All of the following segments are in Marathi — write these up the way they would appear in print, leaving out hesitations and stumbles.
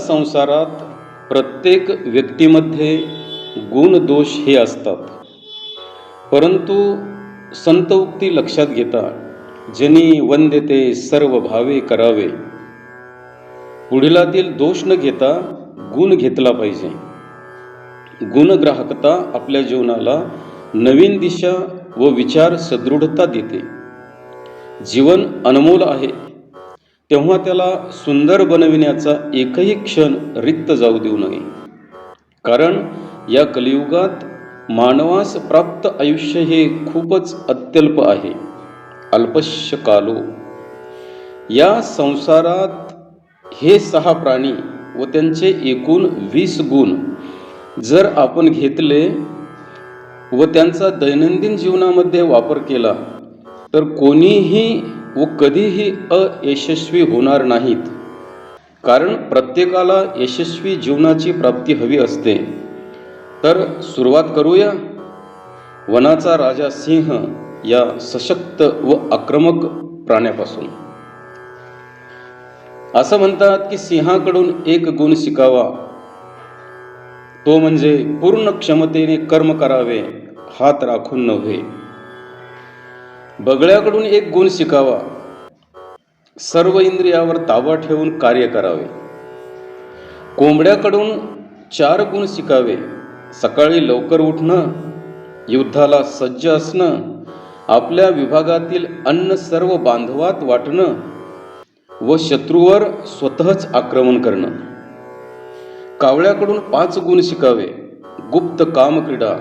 संसारात प्रत्येक व्यक्तीमध्ये गुण दोष हे असतात, परंतु संत उक्ती लक्षात घेता जनी वंद्यते सर्व भावे करावे. पुढीलातील दोष न घेता गुण घेतला पाहिजे. गुणग्राहकता आपल्या जीवनाला नवीन दिशा व विचार सदृढता देते. जीवन अनमोल आहे, तेव्हा त्याला सुंदर बनविण्याचा एकही क्षण रिक्त जाऊ देऊ नये. कारण या कलियुगात मानवास प्राप्त आयुष्य हे खूपच अत्यल्प आहे. अल्पश्य कालो. या संसारात हे 6 प्राणी व त्यांचे एकूण 20 गुण जर आपण घेतले व त्यांचा दैनंदिन जीवनामध्ये वापर केला तर कोणीही व कधीही अयशस्वी होणार नाहीत. कारण प्रत्येकाला यशस्वी जीवनाची प्राप्ती हवी असते. तर सुरुवात करूया वनाचा राजा सिंह या सशक्त व आक्रमक प्राण्यापासून. असं म्हणतात की सिंहाकडून एक गुण शिकावा, तो म्हणजे पूर्ण क्षमतेने कर्म करावे, हात राखून नव्हे. बगळ्याकडून एक गुण शिकावा, सर्व इंद्रियावर ताबा ठेवून कार्य करावे. कोंबड्याकडून 4 गुण शिकावे, सकाळी लवकर उठणं, युद्धाला सज्ज असणं, आपल्या विभागातील अन्न सर्व बांधवात वाटणं व शत्रूवर स्वतःच आक्रमण करणं. कावळ्याकडून 5 गुण शिकावे, गुप्त कामक्रीडा,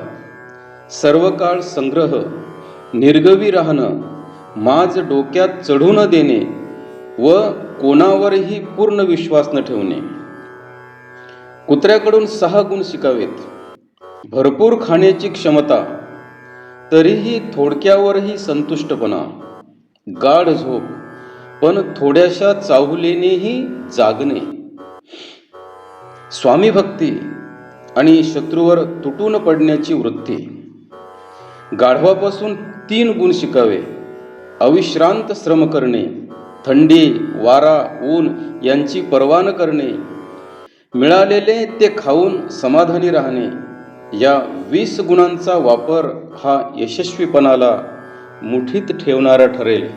सर्व काळ संग्रह, निर्गवी राहणं, माज डोक्यात चढू न देणे व कोणावरही पूर्ण विश्वास न ठेवणे. कुत्र्याकडून 6 गुण शिकावेत, भरपूर खाण्याची क्षमता, तरीही थोडक्यावरही संतुष्टपणा, गाढ झोप पण थोड्याशा चाहुलेनेही जागणे, स्वामीभक्ती आणि शत्रूवर तुटून पडण्याची वृत्ती. गाढवापासून 3 गुण शिकावे, अविश्रांत श्रम करणे, थंडी, वारा, ऊन यांची पर्वा न करणे, मिळालेले ते खाऊन समाधानी राहणे. या 20 गुणांचा वापर हा यशस्वीपणाला मुठीत ठेवणारा ठरेल.